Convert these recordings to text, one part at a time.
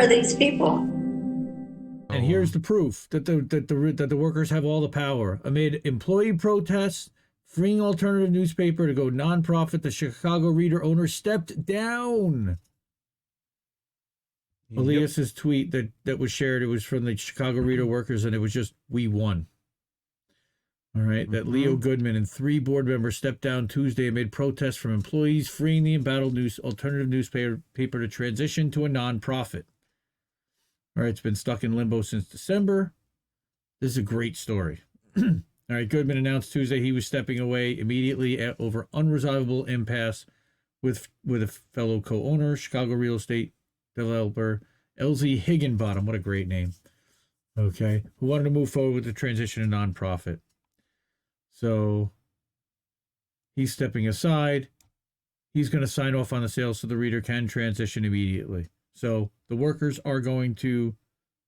are these people? And here's the proof that the workers have all the power. Amid employee protests, freeing alternative newspaper to go nonprofit, the Chicago Reader owner stepped down. Elias's tweet that was shared, it was from the Chicago Reader workers, and it was just, "We won." All right, that Leo Goodman and 3 board members stepped down Tuesday amid protests from employees freeing the embattled alternative newspaper to transition to a nonprofit. All right, it's been stuck in limbo since December. This is a great story. All right, Goodman announced Tuesday he was stepping away immediately over unresolvable impasse with a fellow co-owner, Chicago real estate developer LZ Higginbottom. What a great name. Okay, who wanted to move forward with the transition to nonprofit. So he's stepping aside. He's going to sign off on the sale so the Reader can transition immediately. So the workers are going to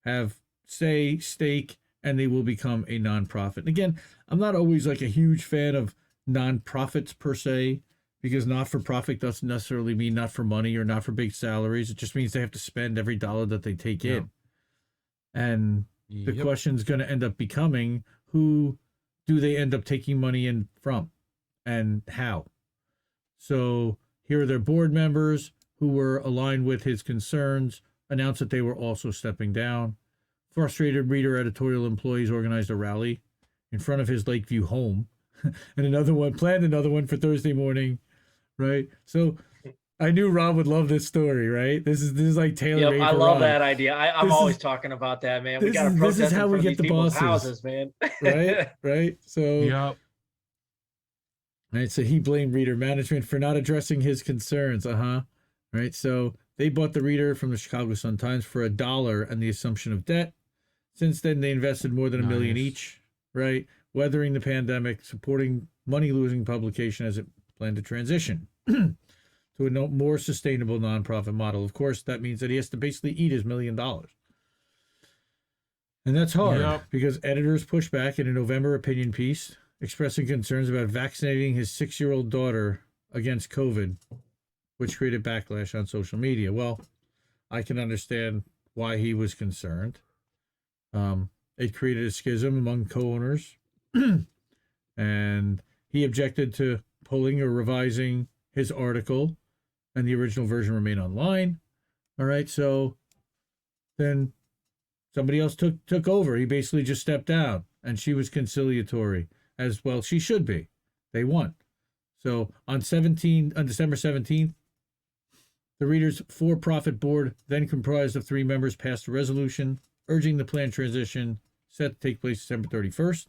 have stake, and they will become a nonprofit. And again, I'm not always like a huge fan of nonprofits per se, because not-for-profit doesn't necessarily mean not for money or not for big salaries. It just means they have to spend every dollar that they take in. And the question is going to end up becoming, who do they end up taking money in from and how? So here are their board members who were aligned with his concerns, announced that they were also stepping down. Frustrated Reader editorial employees organized a rally in front of his Lakeview home and planned another one for Thursday morning, right? So I knew Rob would love this story, right? This is like tailor-made. I love that idea. I'm always talking about that, man. We got to protest this is how in we front get of the these people's bosses, houses, man. right. So right. So he blamed Reader management for not addressing his concerns. Right. So they bought the Reader from the Chicago Sun-Times for $1 and the assumption of debt. Since then, they invested more than $1 million each. Right. Weathering the pandemic, supporting money-losing publication as it planned to transition to a more sustainable nonprofit model. Of course, that means that he has to basically eat his $1 million. And that's hard because editors pushed back in a November opinion piece expressing concerns about vaccinating his 6-year-old daughter against COVID, which created backlash on social media. Well, I can understand why he was concerned. It created a schism among co-owners, and he objected to pulling or revising his article, and the original version remained online. All right, so then somebody else took over. He basically just stepped down, and she was conciliatory, as well she should be. They won. So on December 17th, the Reader's for-profit board, then comprised of 3 members, passed a resolution urging the planned transition set to take place December 31st,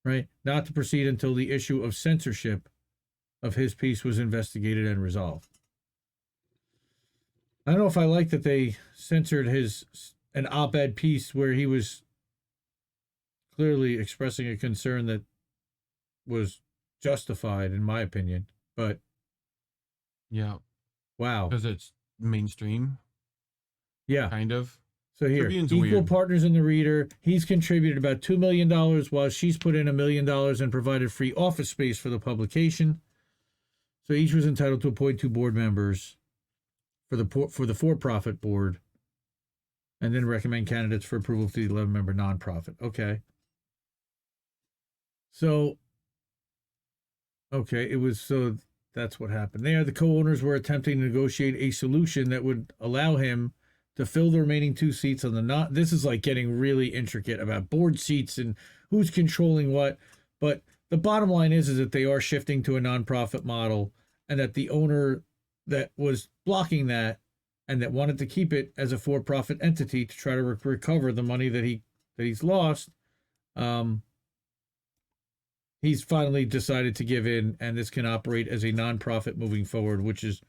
right? Not to proceed until the issue of censorship of his piece was investigated and resolved. I don't know if I like that they censored an op-ed piece where he was clearly expressing a concern that was justified, in my opinion. But wow, because it's mainstream. Kind of. So here, equal partners in the Reader. He's contributed about $2 million, while she's put in $1 million and provided free office space for the publication. So each was entitled to appoint 2 board members for the for-profit board, and then recommend candidates for approval to the 11-member nonprofit. Okay. So that's what happened there. The co-owners were attempting to negotiate a solution that would allow him to fill the remaining 2 seats on the this is like getting really intricate about board seats and who's controlling what. But the bottom line is that they are shifting to a nonprofit model, and that the owner that was blocking that and that wanted to keep it as a for-profit entity to try to recover the money that he's lost, he's finally decided to give in, and this can operate as a nonprofit moving forward, which is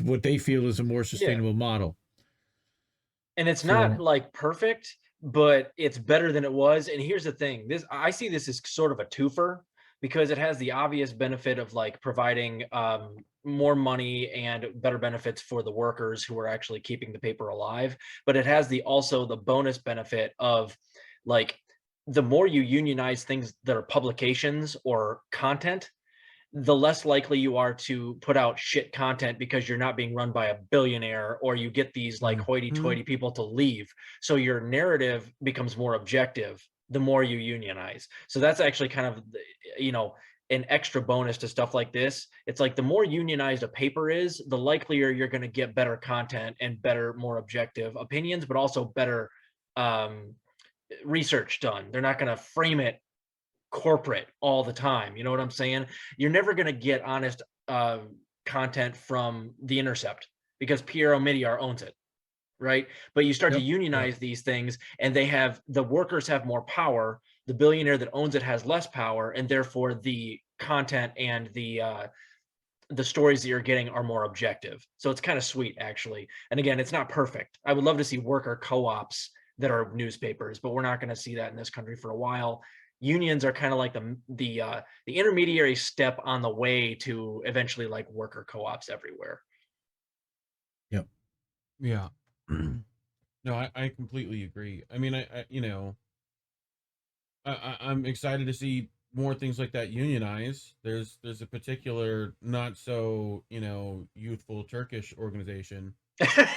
what they feel is a more sustainable model. And it's not like perfect, but it's better than it was. And here's the thing, I see this as sort of a twofer, because it has the obvious benefit of like providing more money and better benefits for the workers who are actually keeping the paper alive. But it has also the bonus benefit of like, the more you unionize things that are publications or content, the less likely you are to put out shit content because you're not being run by a billionaire, or you get these like hoity-toity people to leave. So your narrative becomes more objective the more you unionize. So that's actually kind of, you know, an extra bonus to stuff like this. It's like the more unionized a paper is, the likelier you're going to get better content and better, more objective opinions, but also better research done. They're not going to frame it corporate all the time. You know what I'm saying? You're never going to get honest content from The Intercept because Pierre Omidyar owns it, right? But you start to unionize these things, and the workers have more power. The billionaire that owns it has less power, and therefore the content and the stories that you're getting are more objective. So it's kind of sweet, actually. And again, it's not perfect. I would love to see worker co-ops that are newspapers, but we're not going to see that in this country for a while. Unions are kind of like the intermediary step on the way to eventually like worker co-ops everywhere. Yep. Yeah. No, I completely agree. I mean, I you know, I'm excited to see more things like that unionize. There's a particular not so, you know, youthful Turkish organization that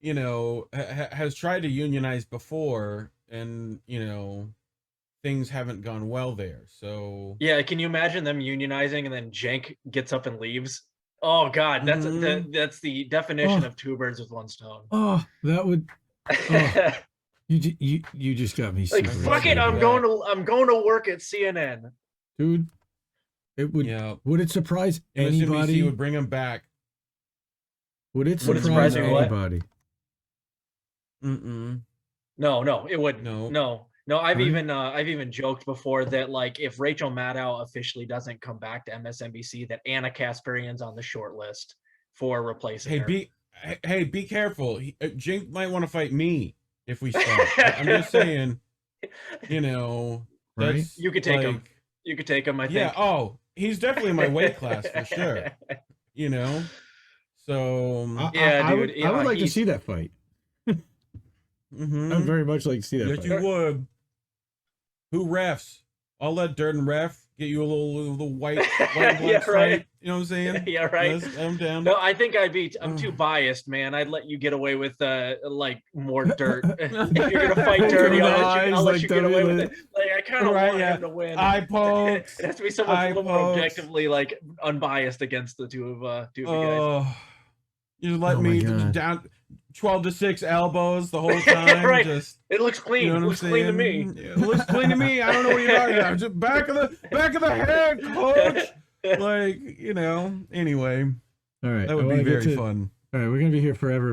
you know, has tried to unionize before, and you know, things haven't gone well there. So yeah, can you imagine them unionizing and then Cenk gets up and leaves? Oh God, that's that's the definition of two birds with one stone. Oh, that would. Oh, you just got me like, fuck it, I'm going to work at CNN, dude. It would. Yeah. Would it surprise anybody? MSNBC would bring him back. Would it surprise anybody? No, it wouldn't. No. I've even joked before that, like, if Rachel Maddow officially doesn't come back to MSNBC, that Anna Kasparian's on the short list for replacing her. Be careful. Cenk might want to fight me if we start. I'm just saying, you know, right? You could take him. You could take him, I think. Yeah. Oh, he's definitely in my weight class for sure. You know. So yeah, dude. I would like to see that fight. I'd very much like to see that. Yes, you would. Who refs? I'll let Durden ref. Get you a little white yeah, right. You know what I'm saying? Yeah, right. Yes, I'm down. No, I think I'm too biased, man. I'd let you get away with like more dirt. If you're gonna fight dirty, I'll let you get away with it. Like, I kind of want him to win. Eye pokes. It has to be someone a little more objectively like unbiased against the two of you guys. You let me down 12-6 elbows the whole time. Right. Just, it looks clean. You know, it looks clean to me. It looks clean to me. I don't know what you're talking about. Just back of the head, coach. Like, you know. Anyway. All right. That would be very fun. All right, we're gonna be here forever.